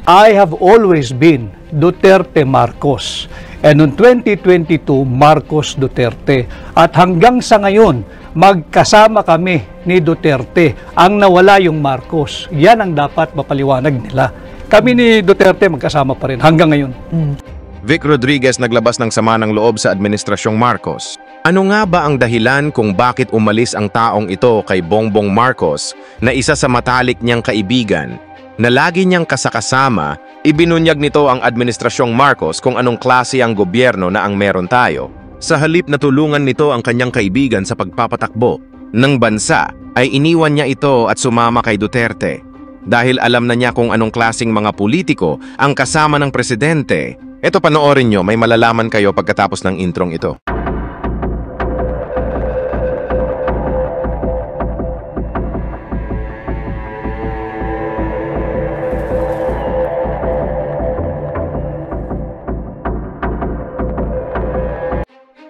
I have always been Duterte Marcos. And noong 2022, Marcos Duterte. At hanggang sa ngayon, magkasama kami ni Duterte. Ang nawala yung Marcos. Yan ang dapat mapaliwanag nila. Kami ni Duterte magkasama pa rin hanggang ngayon. Vic Rodriguez naglabas ng sama ng loob sa Administrasyong Marcos. Ano nga ba ang dahilan kung bakit umalis ang taong ito kay Bongbong Marcos na isa sa matalik niyang kaibigan na lagi niyang kasakasama? Ibinunyag nito ang Administrasyong Marcos kung anong klase ang gobyerno na ang meron tayo. Sa halip na tulungan nito ang kanyang kaibigan sa pagpapatakbo ng bansa, ay iniwan niya ito at sumama kay Duterte. Dahil alam na niya kung anong klaseng mga politiko ang kasama ng presidente. Ito, panoorin nyo, may malalaman kayo pagkatapos ng introng ito.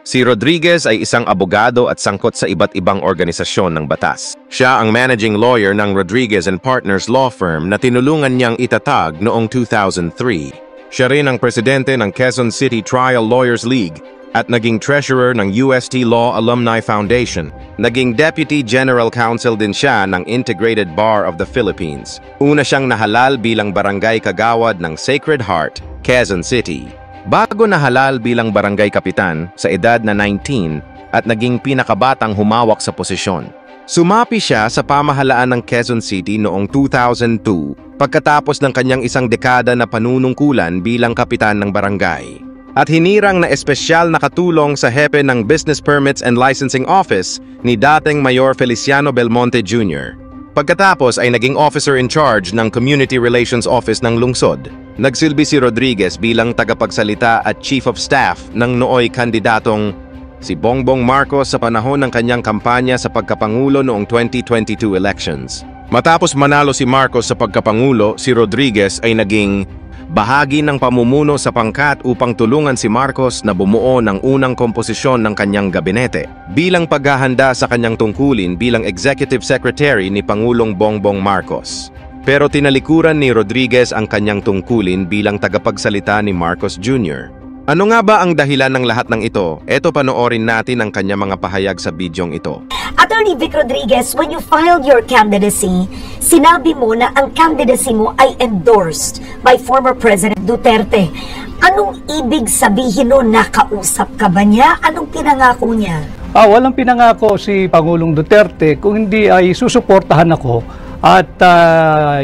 Si Rodriguez ay isang abogado at sangkot sa iba't ibang organisasyon ng batas. Siya ang managing lawyer ng Rodriguez and Partners Law Firm na tinulungan niyang itatag noong 2003. Siya rin ang presidente ng Quezon City Trial Lawyers League at naging treasurer ng UST Law Alumni Foundation. Naging Deputy General Counsel din siya ng Integrated Bar of the Philippines. Una siyang nahalal bilang barangay kagawad ng Sacred Heart, Quezon City. Bago nahalal bilang barangay kapitan sa edad na 19 at naging pinakabatang humawak sa posisyon. Sumapi siya sa pamahalaan ng Quezon City noong 2002 pagkatapos ng kanyang isang dekada na panunungkulan bilang kapitan ng barangay. At hinirang na espesyal na katulong sa hepe ng Business Permits and Licensing Office ni dating Mayor Feliciano Belmonte Jr. Pagkatapos ay naging officer in charge ng Community Relations Office ng lungsod. Nagsilbi si Rodriguez bilang tagapagsalita at chief of staff ng nooy kandidatong si Bongbong Marcos sa panahon ng kanyang kampanya sa pagkapangulo noong 2022 elections. Matapos manalo si Marcos sa pagkapangulo, si Rodriguez ay naging bahagi ng pamumuno sa pangkat upang tulungan si Marcos na bumuo ng unang komposisyon ng kanyang gabinete bilang paghahanda sa kanyang tungkulin bilang Executive Secretary ni Pangulong Bongbong Marcos. Pero tinalikuran ni Rodriguez ang kanyang tungkulin bilang tagapagsalita ni Marcos Jr. Ano nga ba ang dahilan ng lahat ng ito? Eto, panoorin natin ang kanyang mga pahayag sa bidyong ito. Attorney Vic Rodriguez, when you filed your candidacy, sinabi mo na ang candidacy mo ay endorsed by former President Duterte. Anong ibig sabihin nun? Nakausap ka ba niya? Anong pinangako niya? Walang pinangako si Pangulong Duterte kung hindi ay susuportahan ako at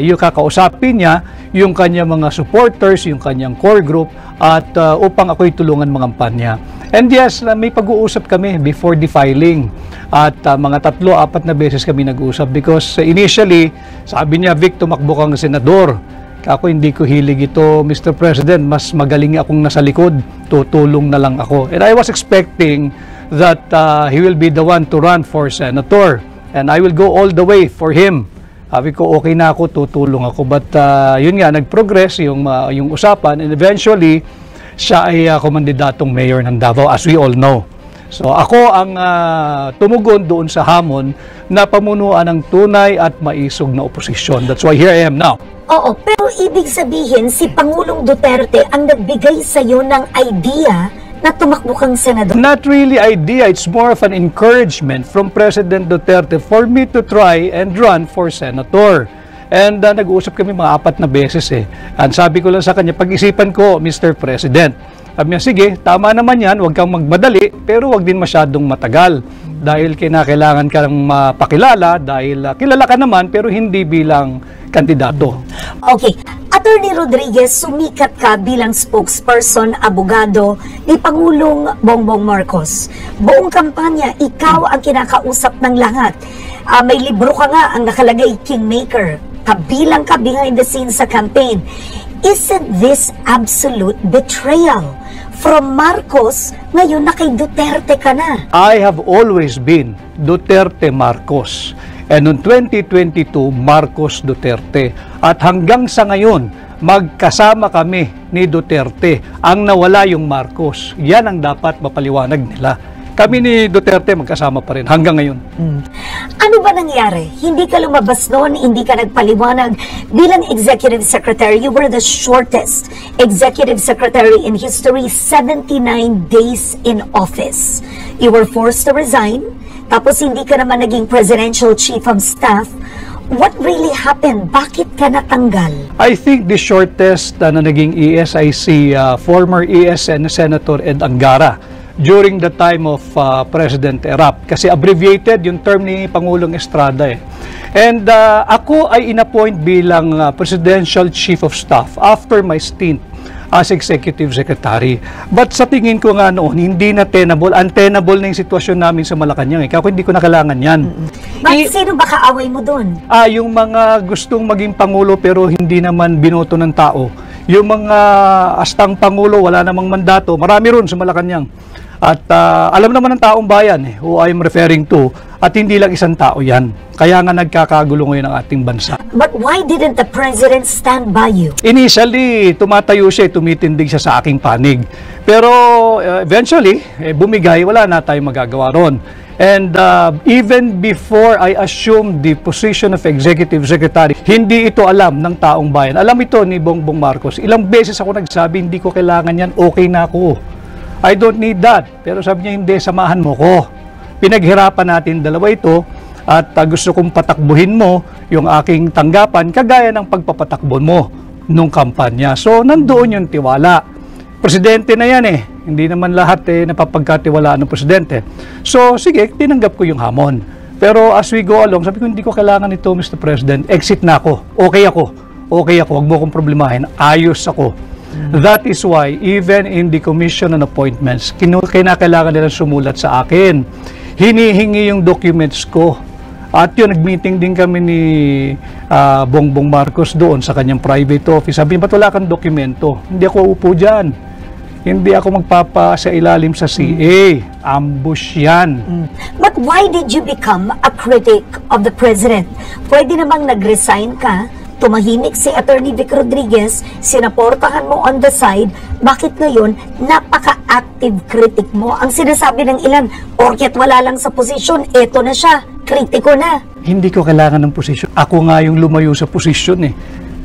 yung kakausapin niya yung kanyang mga supporters, yung kanyang core group at upang ako'y tulungan mangampanya. And yes, may pag-uusap kami before the filing at mga 3-4 na beses kami nag-usap because initially sabi niya, Vic, tumakbo kang senador. Ako hindi ko hilig ito, Mr. President, mas magaling akong nasa likod, tutulong na lang ako. And I was expecting that he will be the one to run for senator and I will go all the way for him. Sabi ko, okay na ako, tutulong ako. But yun nga, nag-progress yung usapan and eventually, siya ay kumandidatong mayor ng Davao, as we all know. So ako ang tumugon doon sa hamon na pamunuan ng tunay at maisog na oposisyon. That's why here I am now. Oo, pero ibig sabihin, si Pangulong Duterte ang nagbigay sa iyo ng idea na tumakbo kang senador? Not really idea, it's more of an encouragement from President Duterte for me to try and run for senator. And nag-uusap kami mga 4 na beses eh. And sabi ko lang sa kanya, pag-isipan ko, Mr. President. Sabi niya, sige, tama naman yan, huwag kang magmadali, pero huwag din masyadong matagal. Dahil kinakailangan kang mapakilala, dahil kilala ka naman, pero hindi bilang kandidato. Okay. Attorney Rodriguez, sumikat ka bilang spokesperson, abogado ni Pangulong Bongbong Marcos. Buong kampanya, ikaw ang kinakausap ng lahat. May libro ka nga ang nakalagay, Kingmaker. Kabilang ka behind the scenes sa campaign. Isn't this absolute betrayal from Marcos ngayon na kay Duterte ka na? I have always been Duterte Marcos. And noong 2022, Marcos Duterte. At hanggang sa ngayon, magkasama kami ni Duterte. Ang nawala yung Marcos. Yan ang dapat mapaliwanag nila. Kami ni Duterte magkasama pa rin hanggang ngayon. Ano ba nangyari? Hindi ka lumabas noon, hindi ka nagpaliwanag. Bilang Executive Secretary, you were the shortest Executive Secretary in history, 79 days in office. You were forced to resign, tapos hindi ka naman naging Presidential Chief of Staff. What really happened? Bakit ka natanggal? I think the shortest na naging ES ay si former ES and Senator Ed Angara during the time of President Erap. Kasi abbreviated yung term ni Pangulong Estrada eh. And ako ay inappoint bilang Presidential Chief of Staff after my stint as Executive Secretary. But sa tingin ko nga noon, hindi na untenable na yung sitwasyon namin sa Malacanang. Kaya hindi ko na kailangan yan. Bakit sino ba kaaway mo doon? Yung mga gustong maging Pangulo pero hindi naman binoto ng tao. Yung mga astang Pangulo, wala namang mandato. Marami ron sa Malacanang. At alam naman ng taong bayan who I'm referring to, at hindi lang isang tao yan. Kaya nga nagkakagulo ngayon ang ating bansa. But why didn't the President stand by you? Initially, tumatayo siya, tumitindig siya sa aking panig. Pero eventually, bumigay, wala na tayong magagawa ron. And even before I assumed the position of Executive Secretary, hindi ito alam ng taong bayan. Alam ito ni Bongbong Marcos. Ilang beses ako nagsabi, hindi ko kailangan yan, okay na ako. I don't need that. Pero sabi niya, hindi, samahan mo ko. Pinaghirapan natin dalawa ito at gusto kong patakbuhin mo yung aking tanggapan kagaya ng pagpapatakbo mo nung kampanya. So, nandoon yung tiwala. Presidente na yan Hindi naman lahat napapagkatiwalaan ng presidente. So, sige, tinanggap ko yung hamon. Pero as we go along, sabi ko, hindi ko kailangan ito, Mr. President. Exit na ako. Okay ako. Okay ako. Huwag mo akong problemahin. Ayos ako. That is why, even in the commission on appointments, kinakailangan nila sumulat sa akin. Hinihingi yung documents ko. At yun, nag-meeting din kami ni Bongbong Marcos doon sa kanyang private office. Sabi, ba't wala kang dokumento? Hindi ako upo dyan. Hindi ako magpapa sa ilalim sa CA. Ambush yan. But why did you become a critic of the President? Pwede namang nag-resign ka, tumahimik si Attorney Vic Rodriguez, sinaportahan mo on the side, bakit ngayon napaka-active critic mo? Ang sinasabi ng ilan, porket wala lang sa posisyon, eto na siya, kritiko na. Hindi ko kailangan ng posisyon. Ako nga yung lumayo sa posisyon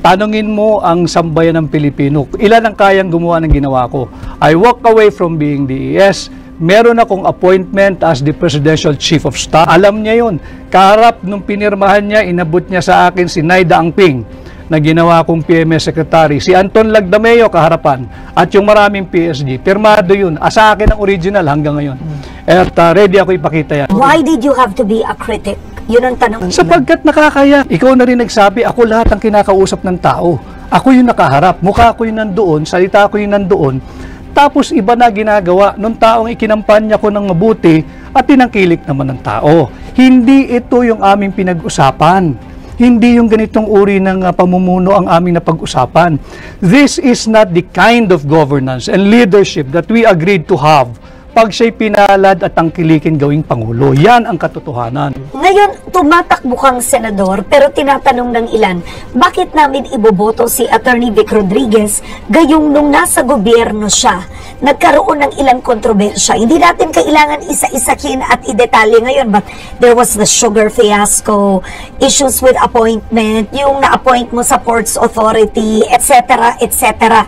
Tanungin mo ang sambayan ng Pilipino. Ilan ang kayang gumawa ng ginawa ko? I walk away from being the ES. Meron akong appointment as the Presidential Chief of Staff. Alam niya yun. Kaharap nung pinirmahan niya, inabot niya sa akin si Naida Angping na ginawa kong PMS Secretary. Si Anton Lagdameo kaharapan. At yung maraming PSG. Pirmado yun. Sa akin ang original hanggang ngayon. At ready ako ipakita yan. Why did you have to be a critic? Yun ang tanong. Sapagkat nakakaya. Ikaw na rin nagsabi, ako lahat ang kinakausap ng tao. Ako yung nakaharap. Mukha ko yung nandoon. Salita ko yung nandoon. Tapos iba na ginagawa nung taong ikinampanya ko ng mabuti at tinangkilik naman ng tao. Hindi ito yung aming pinag-usapan. Hindi yung ganitong uri ng pamumuno ang aming napag-usapan. This is not the kind of governance and leadership that we agreed to have pag siya'y pinalad at tangkilikin gawing Pangulo. Yan ang katotohanan. Ngayon, tumatakbo kang senador, pero tinatanong ng ilan, bakit namin iboboto si Attorney Vic Rodriguez gayong nung nasa gobyerno siya? Nagkaroon ng ilang kontrobersya. Hindi natin kailangan isa-isakin at idetalye ngayon, but there was the sugar fiasco, issues with appointment, yung na-appoint mo sa Ports Authority, etc., etc.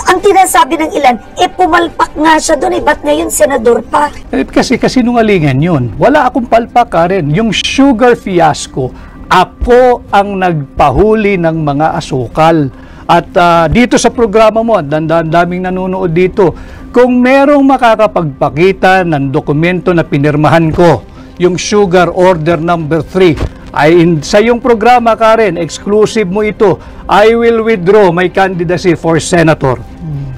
Ang tinasabi ng ilan, pumalpak nga siya doon, ba't ngayon senador pa? Kasi kasinungalingan yun. Wala akong palpak rin. Yung sugar fiasco, ako ang nagpahuli ng mga asukal. At dito sa programa mo, daming nanonood dito, kung merong makakapagpakita ng dokumento na pinirmahan ko, yung Sugar Order number 3, sa iyong programa, Karen, exclusive mo ito, I will withdraw my candidacy for senator.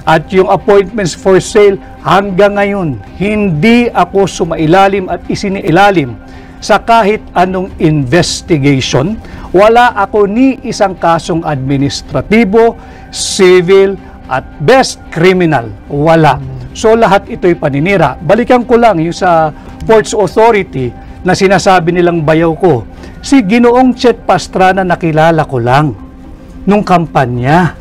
At yung appointments for sale, hanggang ngayon, hindi ako sumailalim at isiniilalim sa kahit anong investigation. Wala ako ni isang kasong administratibo, civil, at best criminal. Wala. So lahat ito'y paninira. Balikan ko lang yung sa Ports Authority na sinasabi nilang bayaw ko. Si Ginoong Chet Pastrana nakilala ko lang nung kampanya.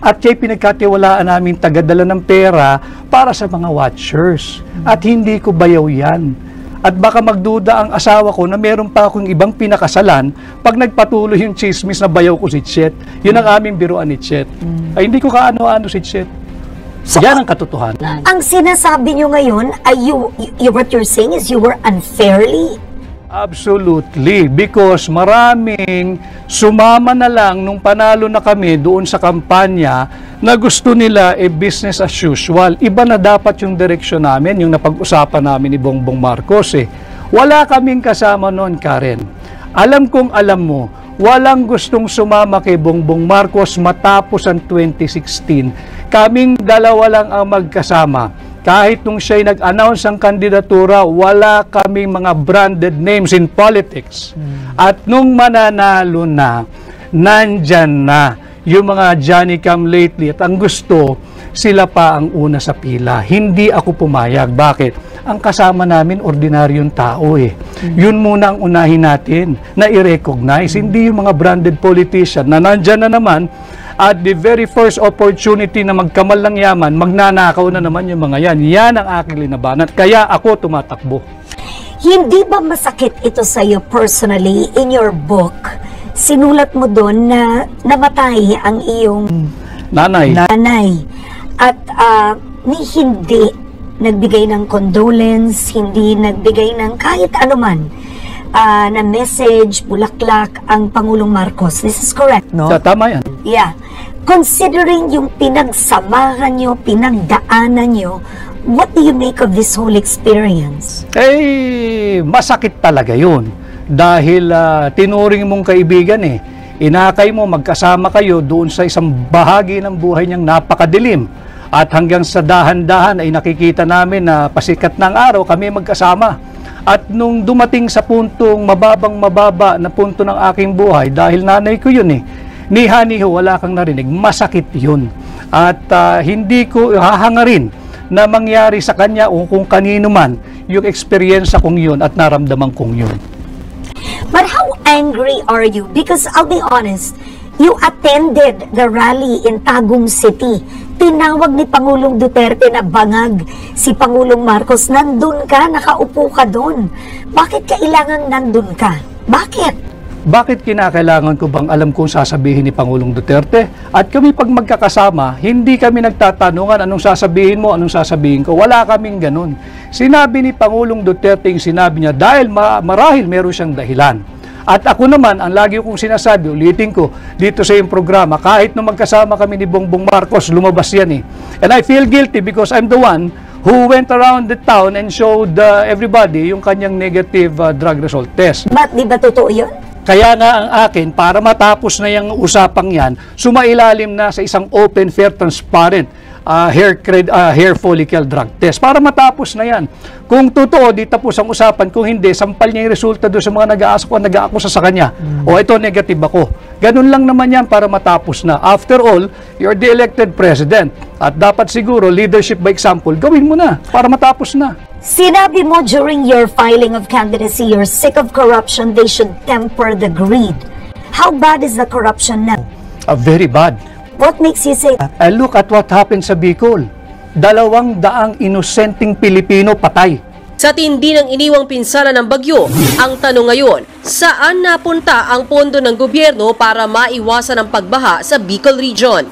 at siya'y pinagkatiwalaan namin tagadala ng pera para sa mga watchers. At hindi ko bayaw yan. At baka magduda ang asawa ko na meron pa akong ibang pinakasalan pag nagpatuloy yung chismis na bayaw ko si Chet. Yun ang aming biruan ni Chet. Ay hindi ko kaano-ano si Chet. So, yan ang katotohanan. Ang sinasabi nyo ngayon ay what you're saying is you were unfairly. Absolutely, because maraming sumama na lang nung panalo na kami doon sa kampanya na gusto nila business as usual. Iba na dapat yung direksyon namin, yung napag-usapan namin ni Bongbong Marcos Wala kaming kasama noon, Karen. Alam kong alam mo, walang gustong sumama kay Bongbong Marcos matapos ang 2016. Kaming dalawa lang ang magkasama. Kahit nung siya'y nag-announce ang kandidatura, wala kaming mga branded names in politics. At nung mananalo na, nandyan na yung mga Johnny come lately. At ang gusto, sila pa ang una sa pila. Hindi ako pumayag. Bakit? Ang kasama namin, ordinaryong tao Yun muna ang unahin natin na i-recognize. Hindi yung mga branded politician na nandyan na naman at the very first opportunity na magkamal ng yaman, magnanakaw na naman yung mga yan. Yan ang aking linabanan. Kaya ako tumatakbo. Hindi ba masakit ito sa iyo personally in your book? Sinulat mo doon na namatay ang iyong nanay. At hindi nagbigay ng condolence, hindi nagbigay ng kahit anuman na message, bulaklak ang Pangulong Marcos. This is correct, no? Tama yan. Yeah. Considering yung pinagsamahan nyo, pinagdaanan nyo, what do you make of this whole experience? Masakit talaga yun. Dahil tinuring mong kaibigan inakay mo, magkasama kayo doon sa isang bahagi ng buhay niyang napakadilim. At hanggang sa dahan-dahan ay nakikita namin na pasikat ng araw kami magkasama. At nung dumating sa puntong mababa na punto ng aking buhay, dahil nanay ko yun niha-niho, wala kang narinig, masakit yun. At hindi ko hahangarin na mangyari sa kanya o kung kanino man yung eksperyensya kong yun at naramdaman kong yun. But how angry are you? Because I'll be honest, you attended the rally in Tagum City. Tinawag ni Pangulong Duterte na bangag si Pangulong Marcos. Nandun ka, nakaupo ka doon. Bakit kailangan nandun ka? Bakit? Bakit kinakailangan ko bang alam kung sasabihin ni Pangulong Duterte? At kami pag magkakasama, hindi kami nagtatanungan anong sasabihin mo, anong sasabihin ko. Wala kaming ganun. Sinabi ni Pangulong Duterte yung sinabi niya dahil marahil meron siyang dahilan. At ako naman, ang lagi kong sinasabi, ulitin ko, dito sa iyong programa, kahit nung magkasama kami ni Bongbong Marcos, lumabas yan And I feel guilty because I'm the one who went around the town and showed everybody yung kanyang negative drug result test. But di ba totoo yun? Kaya nga ang akin, para matapos na yung usapang yan, sumailalim na sa isang open, fair, transparent hair follicle drug test. Para matapos na yan. Kung totoo, di tapos ang usapan. Kung hindi, sampal niya yung resulta doon sa mga nag-aakusa sa kanya. O ito, negative ako. Ganun lang naman yan para matapos na. After all, you're the elected president. At dapat siguro, leadership by example, gawin mo na para matapos na. Sinabi mo during your filing of candidacy, you're sick of corruption, they should temper the greed. How bad is the corruption now? Very bad. What makes you say that? Look at what happened sa Bicol. 200 inosenteng Pilipino patay. Sa tindi ng iniwang pinsala ng bagyo, ang tanong ngayon, saan napunta ang pondo ng gobyerno para maiwasan ang pagbaha sa Bicol Region?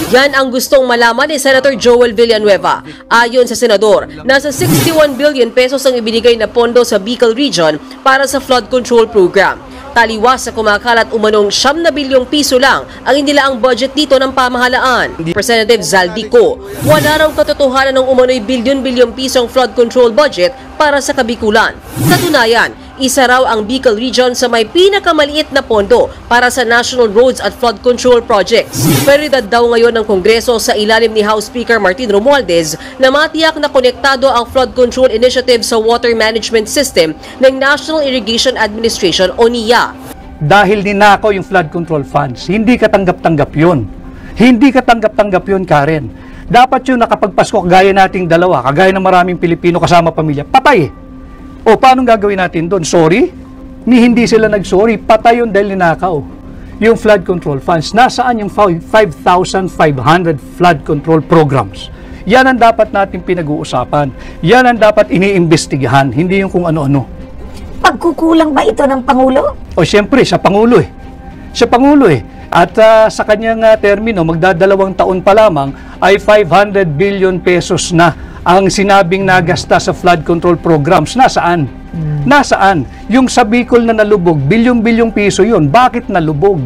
Yan ang gustong malaman ni Senator Joel Villanueva. Ayon sa senador, nasa 61 billion pesos ang ibinigay na pondo sa Bicol Region para sa flood control program. Taliwas sa kumakalat umanong 9 na bilyong piso lang ang inilaang budget dito ng pamahalaan. Representative Zaldico, wala raw katotohanan ng umano'y bilyon-bilyong pisong flood control budget para sa Kabikulan. Katunayan, isa raw ang Bicol Region sa may pinakamaliit na pondo para sa national roads at flood control projects. Prioridad daw ngayon ng Kongreso sa ilalim ni House Speaker Martin Romualdez na matiyak na konektado ang flood control initiative sa water management system ng National Irrigation Administration o NIA. Dahil ninakaw yung flood control funds, hindi katanggap-tanggap yun. Hindi katanggap-tanggap yun, Karen. Dapat yun nakapagpasko kagaya nating dalawa, kagaya ng maraming Pilipino kasama pamilya, patay. O paano gagawin natin doon? Sorry? Hindi sila nag-sorry. Patay yun dahil ninakaw. yung flood control funds. Nasaan yung 5,500 flood control programs? Yan ang dapat natin pinag-uusapan. Yan ang dapat iniimbestigahan, hindi yung kung ano-ano. Pagkukulang ba ito ng Pangulo? O siyempre, sa Pangulo eh. Siya Pangulo eh. At sa kanyang termino, magdadalawang taon pa lamang ay 500 billion pesos na ang sinabing nagasta sa flood control programs. Nasaan? Nasaan? Yung sa Bicol na nalubog, bilyong-bilyong piso yun. Bakit nalubog?